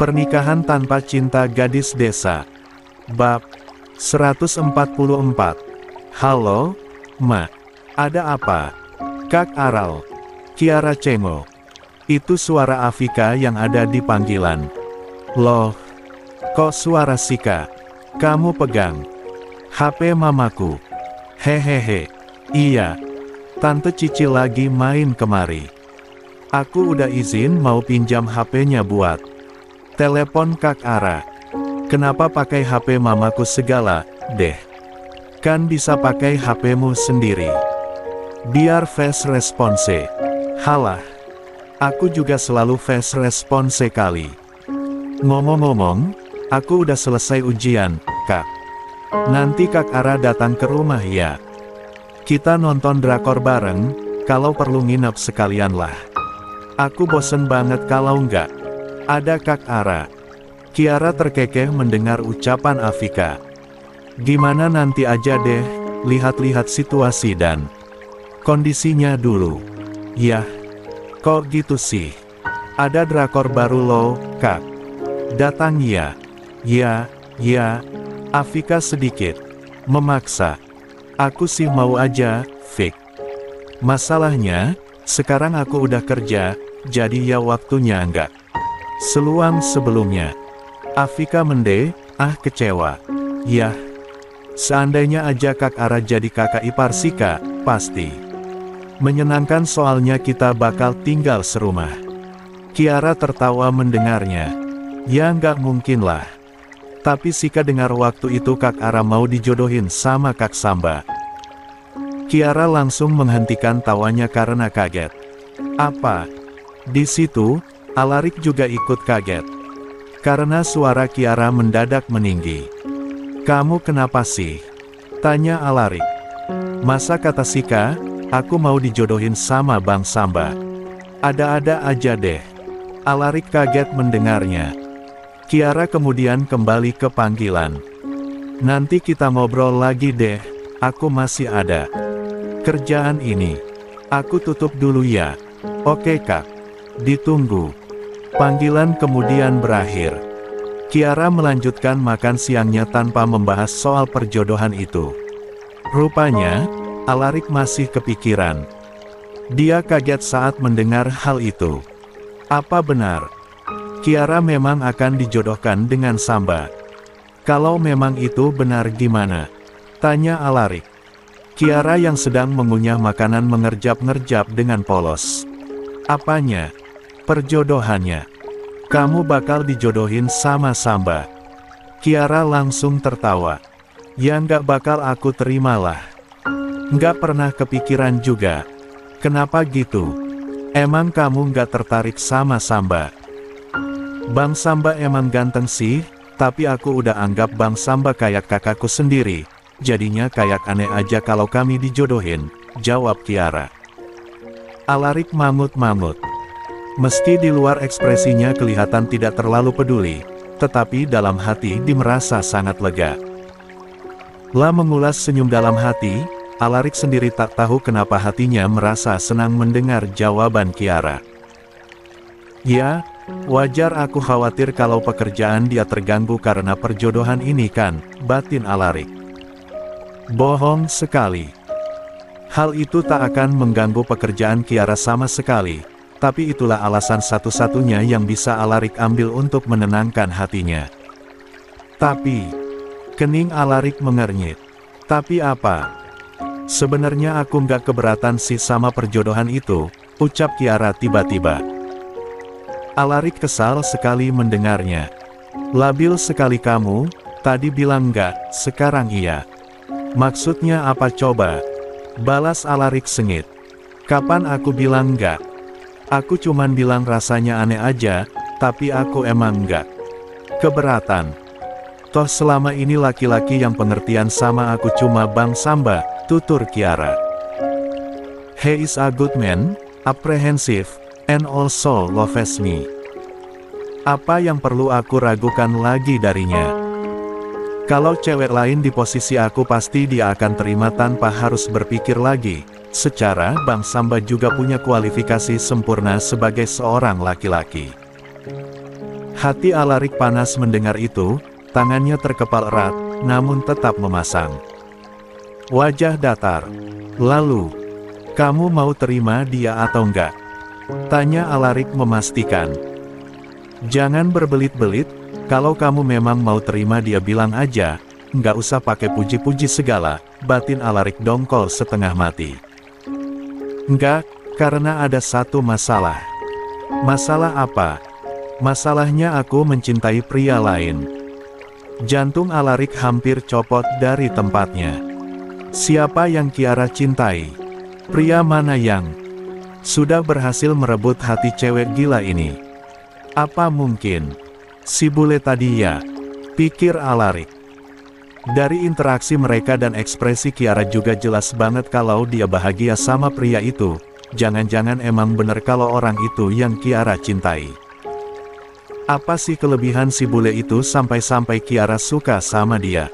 Pernikahan tanpa cinta gadis desa. Bab 144. Halo, Ma. Ada apa? Kak Aral. Kiara cengok. Itu suara Afika yang ada di panggilan. Loh, kok suara Sika? Kamu pegang HP mamaku. Hehehe. Iya. Tante Cici lagi main kemari. Aku udah izin mau pinjam HP-nya buat telepon Kak Ara. Kenapa pakai HP mamaku segala, deh? Kan bisa pakai HP-mu sendiri. Biar fast response. Halah. Aku juga selalu fast response kali. Ngomong-ngomong, aku udah selesai ujian, Kak. Nanti Kak Ara datang ke rumah ya. Kita nonton drakor bareng, kalau perlu nginep sekalian lah. Aku bosen banget kalau enggak ada Kak Ara. Kiara terkekeh mendengar ucapan Afika. Gimana nanti aja deh, lihat-lihat situasi dan kondisinya dulu. Yah, kok gitu sih? Ada drakor baru loh, Kak. Datang ya. Ya, Afika sedikit memaksa. Aku sih mau aja, Fik. Masalahnya, sekarang aku udah kerja, jadi ya waktunya enggak seluang sebelumnya. Afika kecewa. Yah, seandainya aja Kak Ara jadi kakak ipar Sika, pasti menyenangkan soalnya kita bakal tinggal serumah. Kiara tertawa mendengarnya. Ya nggak mungkin lah. Tapi Sika dengar waktu itu Kak Ara mau dijodohin sama Kak Samba. Kiara langsung menghentikan tawanya karena kaget. Apa? Di situ, Alarik juga ikut kaget. Karena suara Kiara mendadak meninggi. Kamu kenapa sih? Tanya Alarik. Masa kata Sika, aku mau dijodohin sama Bang Samba. Ada-ada aja deh. Alarik kaget mendengarnya. Kiara kemudian kembali ke panggilan. Nanti kita ngobrol lagi deh, aku masih ada kerjaan ini. Aku tutup dulu ya. Oke Kak. Ditunggu. Panggilan kemudian berakhir. Kiara melanjutkan makan siangnya tanpa membahas soal perjodohan itu. Rupanya, Alarik masih kepikiran. Dia kaget saat mendengar hal itu. Apa benar? Kiara memang akan dijodohkan dengan Samba. Kalau memang itu benar gimana? Tanya Alarik. Kiara yang sedang mengunyah makanan mengerjap-ngerjap dengan polos. Apanya? Perjodohannya. Kamu bakal dijodohin sama Samba. Kiara langsung tertawa. Ya nggak bakal aku terimalah. Nggak pernah kepikiran juga. Kenapa gitu? Emang kamu nggak tertarik sama Samba? Bang Samba emang ganteng sih, tapi aku udah anggap Bang Samba kayak kakakku sendiri. Jadinya kayak aneh aja kalau kami dijodohin, jawab Kiara. Alarik mamut-mamut. Meski di luar ekspresinya kelihatan tidak terlalu peduli, tetapi dalam hati dia merasa sangat lega. Lah mengulas senyum dalam hati, Alarik sendiri tak tahu kenapa hatinya merasa senang mendengar jawaban Kiara. Ya, wajar aku khawatir kalau pekerjaan dia terganggu karena perjodohan ini kan, batin Alarik. Bohong sekali. Hal itu tak akan mengganggu pekerjaan Kiara sama sekali. Tapi itulah alasan satu-satunya yang bisa Alarik ambil untuk menenangkan hatinya. Tapi, kening Alarik mengernyit. Tapi apa? Sebenarnya aku nggak keberatan sih sama perjodohan itu, ucap Kiara tiba-tiba. Alarik kesal sekali mendengarnya. Labil sekali kamu, tadi bilang nggak, sekarang iya. Maksudnya apa coba? Balas Alarik sengit. Kapan aku bilang nggak? Aku cuman bilang rasanya aneh aja, tapi aku emang nggak keberatan. Toh selama ini laki-laki yang pengertian sama aku cuma Bang Samba, tutur Kiara. He is a good man, apprehensive, and also loves me. Apa yang perlu aku ragukan lagi darinya? Kalau cewek lain di posisi aku pasti dia akan terima tanpa harus berpikir lagi. Secara Bang Samba juga punya kualifikasi sempurna sebagai seorang laki-laki. Hati Alarik panas mendengar itu, tangannya terkepal erat, namun tetap memasang wajah datar. Lalu, kamu mau terima dia atau enggak? Tanya Alarik memastikan. Jangan berbelit-belit, kalau kamu memang mau terima dia bilang aja, nggak usah pakai puji-puji segala, batin Alarik dongkol setengah mati. Enggak, karena ada satu masalah. Masalah apa? Masalahnya aku mencintai pria lain. Jantung Alarik hampir copot dari tempatnya. Siapa yang Kiara cintai? Pria mana yang sudah berhasil merebut hati cewek gila ini? Apa mungkin si bule tadi ya? Pikir Alarik. Dari interaksi mereka dan ekspresi Kiara juga jelas banget kalau dia bahagia sama pria itu. Jangan-jangan emang bener kalau orang itu yang Kiara cintai. Apa sih kelebihan si bule itu sampai-sampai Kiara suka sama dia?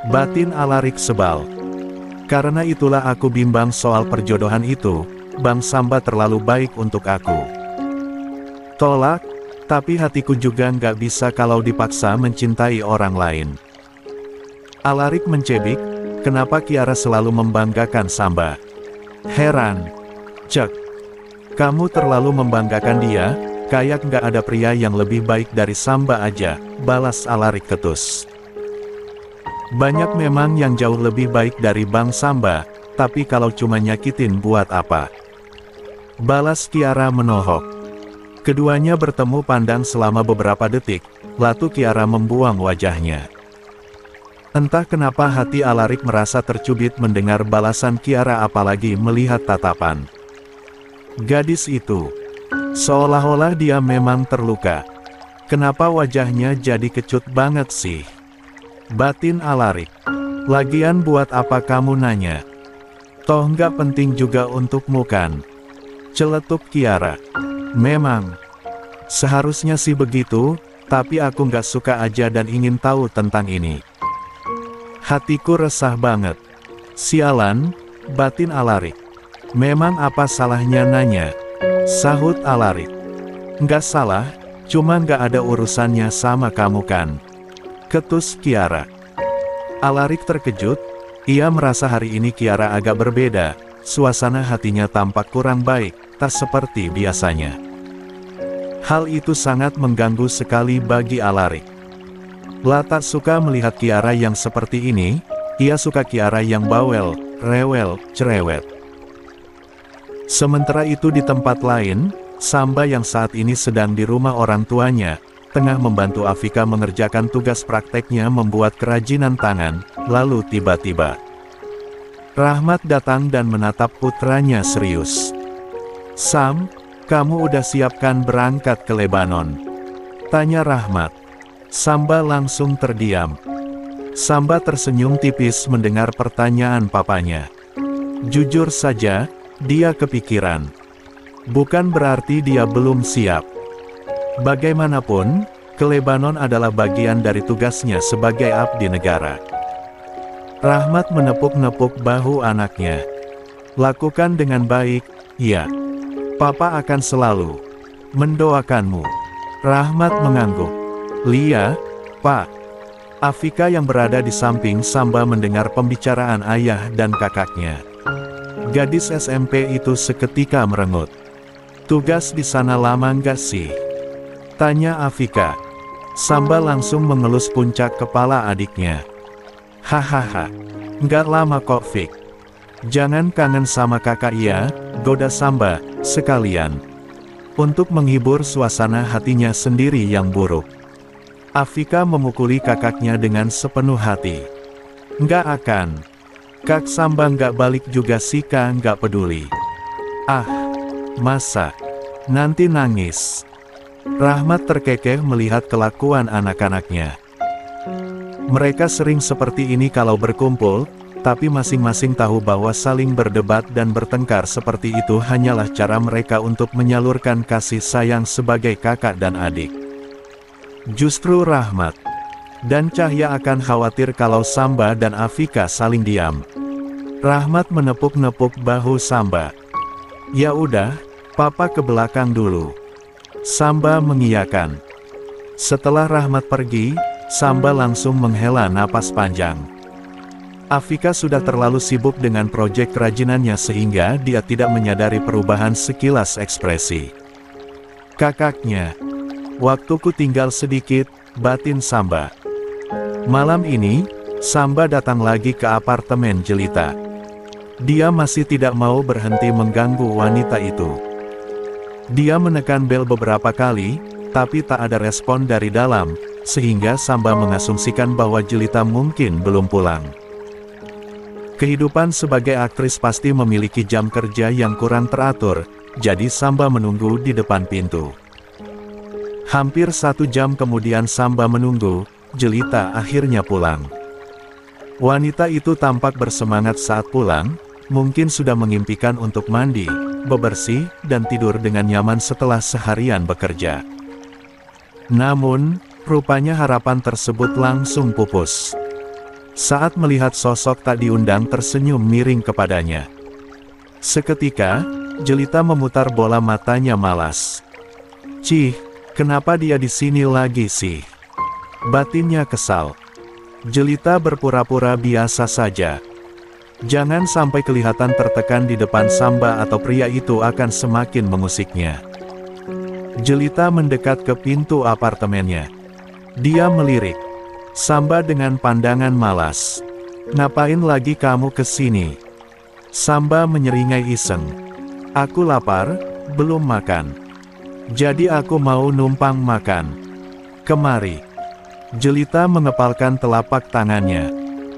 Batin Alarik sebal. Karena itulah aku bimbang soal perjodohan itu, Bang Samba terlalu baik untuk aku. Tolak, tapi hatiku juga nggak bisa kalau dipaksa mencintai orang lain. Alarik mencebik, kenapa Kiara selalu membanggakan Samba? Heran. Cek. Kamu terlalu membanggakan dia, kayak nggak ada pria yang lebih baik dari Samba aja, balas Alarik ketus. Banyak memang yang jauh lebih baik dari Bang Samba, tapi kalau cuma nyakitin buat apa? Balas Kiara menohok. Keduanya bertemu pandang selama beberapa detik, lalu Kiara membuang wajahnya. Entah kenapa hati Alarik merasa tercubit mendengar balasan Kiara apalagi melihat tatapan gadis itu. Seolah-olah dia memang terluka. Kenapa wajahnya jadi kecut banget sih? Batin Alarik. Lagian buat apa kamu nanya? Toh nggak penting juga untukmu kan? Celetuk Kiara. Memang. Seharusnya sih begitu, tapi aku nggak suka aja dan ingin tahu tentang ini. Hatiku resah banget. Sialan, batin Alarik. Memang apa salahnya nanya? Sahut Alarik. Nggak salah, cuma nggak ada urusannya sama kamu kan? Ketus Kiara. Alarik terkejut, ia merasa hari ini Kiara agak berbeda, suasana hatinya tampak kurang baik, tak seperti biasanya. Hal itu sangat mengganggu sekali bagi Alarik. Tak suka melihat Kiara yang seperti ini, ia suka Kiara yang bawel, rewel, cerewet. Sementara itu di tempat lain, Samba yang saat ini sedang di rumah orang tuanya, tengah membantu Afika mengerjakan tugas prakteknya membuat kerajinan tangan, lalu tiba-tiba Rahmat datang dan menatap putranya serius. Sam, kamu udah siapkan berangkat ke Lebanon? Tanya Rahmat. Samba langsung terdiam. Samba tersenyum tipis mendengar pertanyaan papanya. Jujur saja, dia kepikiran. Bukan berarti dia belum siap. Bagaimanapun, ke Lebanon adalah bagian dari tugasnya sebagai abdi negara. Rahmat menepuk-nepuk bahu anaknya. Lakukan dengan baik, ya. Papa akan selalu mendoakanmu. Rahmat mengangguk. Lia, Pak. Afika yang berada di samping Samba mendengar pembicaraan ayah dan kakaknya. Gadis SMP itu seketika merengut. Tugas di sana lama nggak sih? Tanya Afika. Samba langsung mengelus puncak kepala adiknya. Hahaha. Nggak lama kok Fik. Jangan kangen sama kakak ya, goda Samba, sekalian. Untuk menghibur suasana hatinya sendiri yang buruk. Afika memukuli kakaknya dengan sepenuh hati. Nggak akan. Kak Samba nggak balik juga sih Kak nggak peduli. Ah, masa? Nanti nangis. Rahmat terkekeh melihat kelakuan anak-anaknya. Mereka sering seperti ini kalau berkumpul, tapi masing-masing tahu bahwa saling berdebat dan bertengkar seperti itu hanyalah cara mereka untuk menyalurkan kasih sayang sebagai kakak dan adik. Justru Rahmat Dan Cahya akan khawatir kalau Samba dan Afika saling diam. Rahmat menepuk-nepuk bahu Samba. Ya udah, Papa ke belakang dulu. Samba mengiyakan. Setelah Rahmat pergi, Samba langsung menghela napas panjang. Afika sudah terlalu sibuk dengan proyek kerajinannya sehingga dia tidak menyadari perubahan sekilas ekspresi kakaknya. Waktuku tinggal sedikit, batin Samba. Malam ini, Samba datang lagi ke apartemen Jelita. Dia masih tidak mau berhenti mengganggu wanita itu. Dia menekan bel beberapa kali, tapi tak ada respon dari dalam, sehingga Samba mengasumsikan bahwa Jelita mungkin belum pulang. Kehidupan sebagai aktris pasti memiliki jam kerja yang kurang teratur, jadi Samba menunggu di depan pintu. Hampir 1 jam kemudian Samba menunggu, Jelita akhirnya pulang. Wanita itu tampak bersemangat saat pulang, mungkin sudah mengimpikan untuk mandi, bebersih, dan tidur dengan nyaman setelah seharian bekerja. Namun, rupanya harapan tersebut langsung pupus. Saat melihat sosok tak diundang tersenyum miring kepadanya. Seketika, Jelita memutar bola matanya malas. Cih, kenapa dia di sini lagi sih? Batinnya kesal. Jelita berpura-pura biasa saja. Jangan sampai kelihatan tertekan di depan Samba atau pria itu akan semakin mengusiknya. Jelita mendekat ke pintu apartemennya. Dia melirik Samba dengan pandangan malas. Ngapain lagi kamu ke sini? Samba menyeringai iseng. Aku lapar, belum makan. Jadi aku mau numpang makan. Kemari. Jelita mengepalkan telapak tangannya.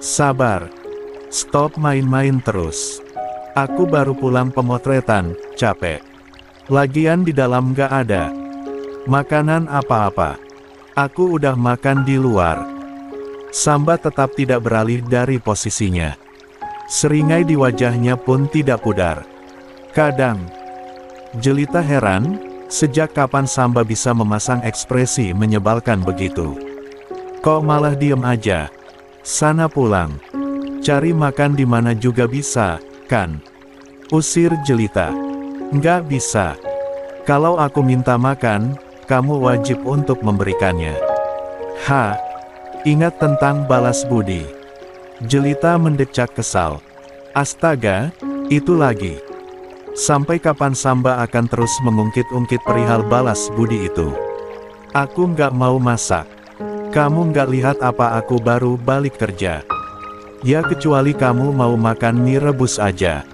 Sabar. Stop main-main terus. Aku baru pulang pemotretan, capek. Lagian di dalam gak ada makanan apa-apa. Aku udah makan di luar. Samba tetap tidak beralih dari posisinya. Seringai di wajahnya pun tidak pudar. Kadang, Jelita heran, sejak kapan Samba bisa memasang ekspresi menyebalkan begitu. Kok malah diem aja? Sana pulang. Cari makan di mana juga bisa, kan? Usir Jelita. Nggak bisa. Kalau aku minta makan, kamu wajib untuk memberikannya. Ingat tentang balas budi. Jelita mendecak kesal. Astaga, itu lagi. Sampai kapan Samba akan terus mengungkit-ungkit perihal balas budi itu? Aku nggak mau masak. Kamu nggak lihat apa aku baru balik kerja? Ya kecuali kamu mau makan mie rebus aja.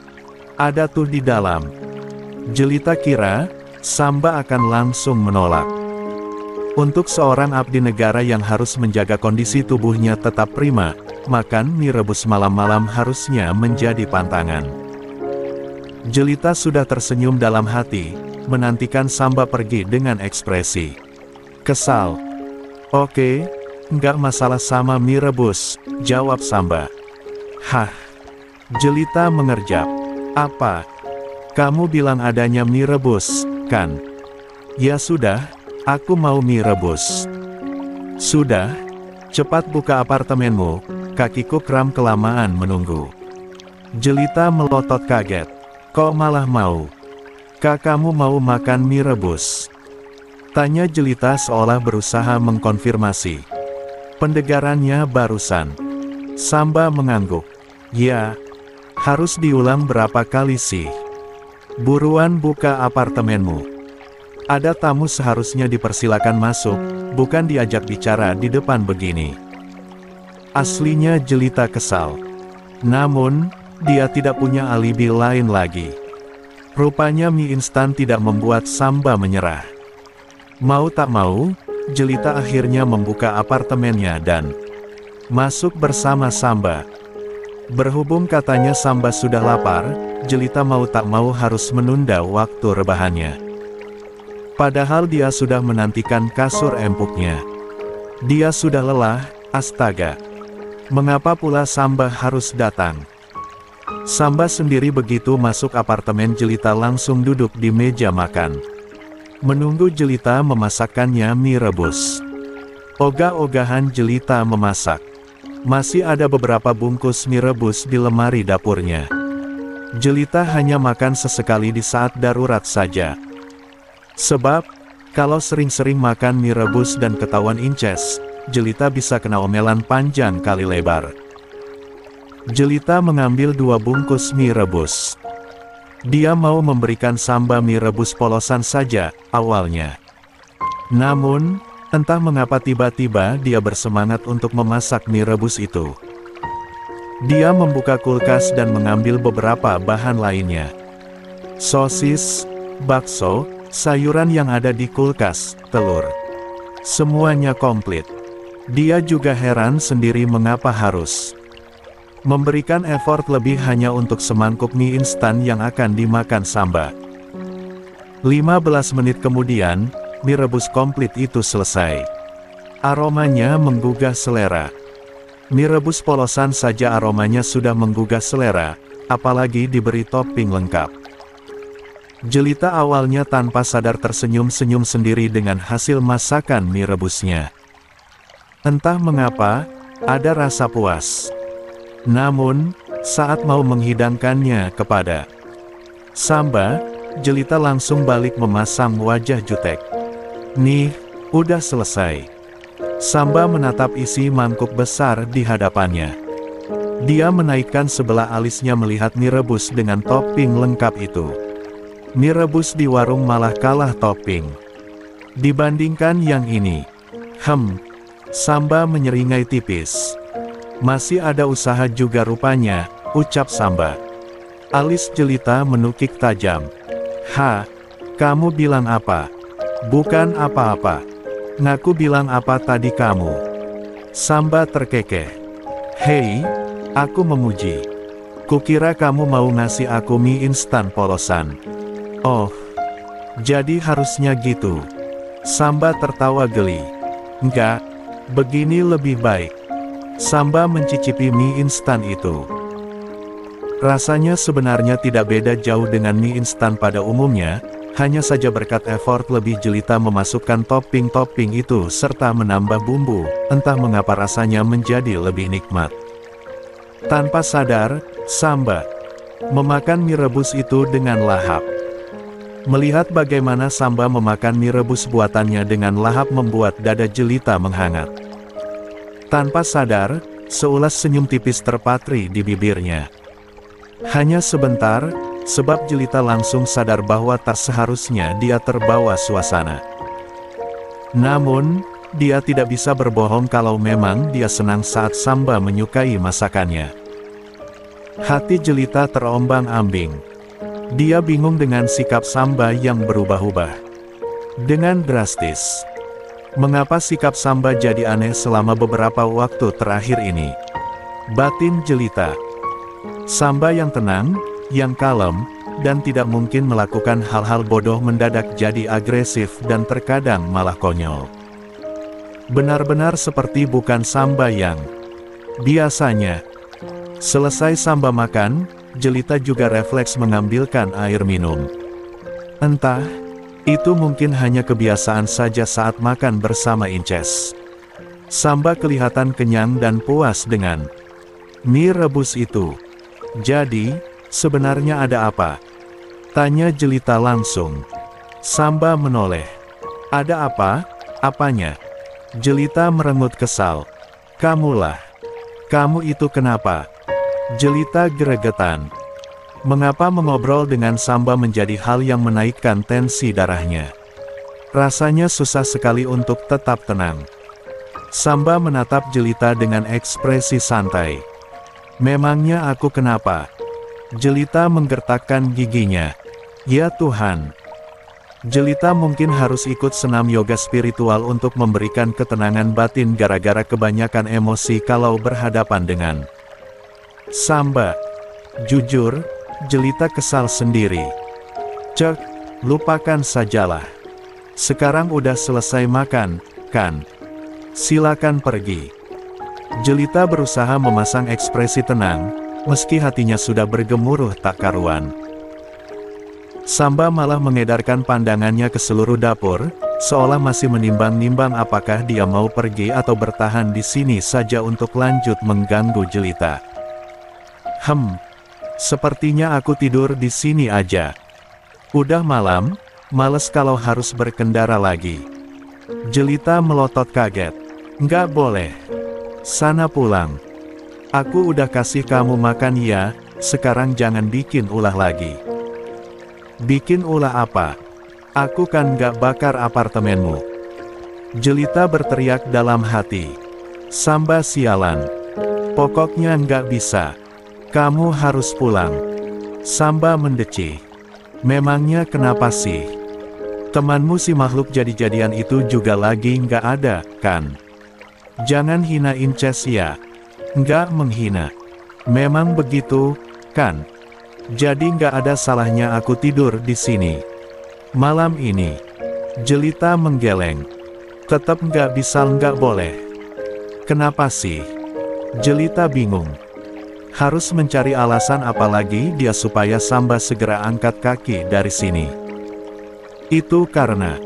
Ada tuh di dalam. Jelita kira, Samba akan langsung menolak. Untuk seorang abdi negara yang harus menjaga kondisi tubuhnya tetap prima, makan mie rebus malam-malam harusnya menjadi pantangan. Jelita sudah tersenyum dalam hati, menantikan Samba pergi dengan ekspresi kesal. Oke, nggak masalah sama mie rebus, jawab Samba. Jelita mengerjap. Apa? Kamu bilang adanya mie rebus, kan? Ya sudah, aku mau mie rebus. Sudah, cepat buka apartemenmu, kakiku kram kelamaan menunggu. Jelita melotot kaget. Kok malah mau? Kamu mau makan mie rebus? Tanya Jelita seolah berusaha mengkonfirmasi pendengarannya barusan. Samba mengangguk. Ya, harus diulang berapa kali sih? Buruan buka apartemenmu. Ada tamu seharusnya dipersilakan masuk, bukan diajak bicara di depan begini. Aslinya Jelita kesal. Namun, dia tidak punya alibi lain lagi. Rupanya mie instan tidak membuat Samba menyerah. Mau tak mau, Jelita akhirnya membuka apartemennya dan masuk bersama Samba. Berhubung katanya Samba sudah lapar, Jelita mau tak mau harus menunda waktu rebahannya. Padahal dia sudah menantikan kasur empuknya. Dia sudah lelah, astaga. Mengapa pula Samba harus datang? Samba sendiri begitu masuk apartemen Jelita langsung duduk di meja makan. Menunggu Jelita memasakkannya mie rebus. Ogah-ogahan Jelita memasak. Masih ada beberapa bungkus mie rebus di lemari dapurnya. Jelita hanya makan sesekali di saat darurat saja. Sebab, kalau sering-sering makan mie rebus dan ketahuan inces, Jelita bisa kena omelan panjang kali lebar. Jelita mengambil 2 bungkus mie rebus. Dia mau memberikan Samba mie rebus polosan saja, awalnya. Namun, entah mengapa tiba-tiba dia bersemangat untuk memasak mie rebus itu. Dia membuka kulkas dan mengambil beberapa bahan lainnya. Sosis, bakso, sayuran yang ada di kulkas, telur. Semuanya komplit. Dia juga heran sendiri mengapa harus memberikan effort lebih hanya untuk semangkuk mie instan yang akan dimakan Samba. 15 menit kemudian, mie rebus komplit itu selesai. Aromanya menggugah selera. Mie rebus polosan saja aromanya sudah menggugah selera, apalagi diberi topping lengkap. Jelita awalnya tanpa sadar tersenyum-senyum sendiri dengan hasil masakan mie rebusnya. Entah mengapa, ada rasa puas. Namun, saat mau menghidangkannya kepada Samba, Jelita langsung balik memasang wajah jutek. "Nih, udah selesai." Samba menatap isi mangkuk besar di hadapannya. Dia menaikkan sebelah alisnya melihat mie rebus dengan topping lengkap itu. Mie rebus di warung malah kalah topping dibandingkan yang ini. Samba menyeringai tipis. "Masih ada usaha juga rupanya," ucap Samba. Alis Jelita menukik tajam. Kamu bilang apa?" "Bukan apa-apa. Ngaku bilang apa tadi kamu?" Samba terkekeh. "Hei, aku memuji. Kukira kamu mau ngasih aku mie instan polosan." "Oh, jadi harusnya gitu." Samba tertawa geli. "Enggak, begini lebih baik." Samba mencicipi mie instan itu. Rasanya sebenarnya tidak beda jauh dengan mie instan pada umumnya, hanya saja berkat effort lebih Jelita memasukkan topping-topping itu serta menambah bumbu, entah mengapa rasanya menjadi lebih nikmat. Tanpa sadar, Samba memakan mie rebus itu dengan lahap. Melihat bagaimana Samba memakan mie rebus buatannya dengan lahap membuat dada Jelita menghangat. Tanpa sadar, seulas senyum tipis terpatri di bibirnya. Hanya sebentar, sebab Jelita langsung sadar bahwa tak seharusnya dia terbawa suasana. Namun, dia tidak bisa berbohong kalau memang dia senang saat Samba menyukai masakannya. Hati Jelita terombang-ambing. Dia bingung dengan sikap Samba yang berubah-ubah dengan drastis. Mengapa sikap Samba jadi aneh selama beberapa waktu terakhir ini? Batin Jelita. Samba yang tenang, yang kalem, dan tidak mungkin melakukan hal-hal bodoh mendadak jadi agresif dan terkadang malah konyol. Benar-benar seperti bukan Samba yang biasanya. Selesai Samba makan, Jelita juga refleks mengambilkan air minum. Entah, itu mungkin hanya kebiasaan saja saat makan bersama Inces. Samba kelihatan kenyang dan puas dengan mie rebus itu. "Jadi, sebenarnya ada apa?" tanya Jelita langsung. Samba menoleh. "Ada apa? Apanya?" Jelita merengut kesal. "Kamulah. Kamu itu kenapa?" Jelita geregetan. Mengapa mengobrol dengan Samba menjadi hal yang menaikkan tensi darahnya? Rasanya susah sekali untuk tetap tenang. Samba menatap Jelita dengan ekspresi santai. "Memangnya aku kenapa?" Jelita menggertakkan giginya. "Ya Tuhan. Jelita mungkin harus ikut senam yoga spiritual untuk memberikan ketenangan batin gara-gara kebanyakan emosi kalau berhadapan dengan Samba." Jujur, Jelita kesal sendiri. "Cek, lupakan sajalah. Sekarang udah selesai makan, kan? Silakan pergi." Jelita berusaha memasang ekspresi tenang, meski hatinya sudah bergemuruh tak karuan. Samba malah mengedarkan pandangannya ke seluruh dapur, seolah masih menimbang-nimbang apakah dia mau pergi atau bertahan di sini saja untuk lanjut mengganggu Jelita. Sepertinya aku tidur di sini aja. Udah malam, males kalau harus berkendara lagi. Jelita melotot kaget. Nggak boleh. Sana pulang. Aku udah kasih kamu makan ya, sekarang jangan bikin ulah lagi. Bikin ulah apa? Aku kan nggak bakar apartemenmu. Jelita berteriak dalam hati. Samba sialan. Pokoknya nggak bisa. Kamu harus pulang. Samba mendecih. Memangnya kenapa sih? Temanmu si makhluk jadi-jadian itu juga lagi nggak ada, kan? Jangan hinain Ces ya. Nggak menghina. Memang begitu, kan? Jadi nggak ada salahnya aku tidur di sini. Malam ini. Jelita menggeleng. Tetap nggak bisa, nggak boleh. Kenapa sih? Jelita bingung. Harus mencari alasan apa lagi dia supaya Samba segera angkat kaki dari sini. Itu karena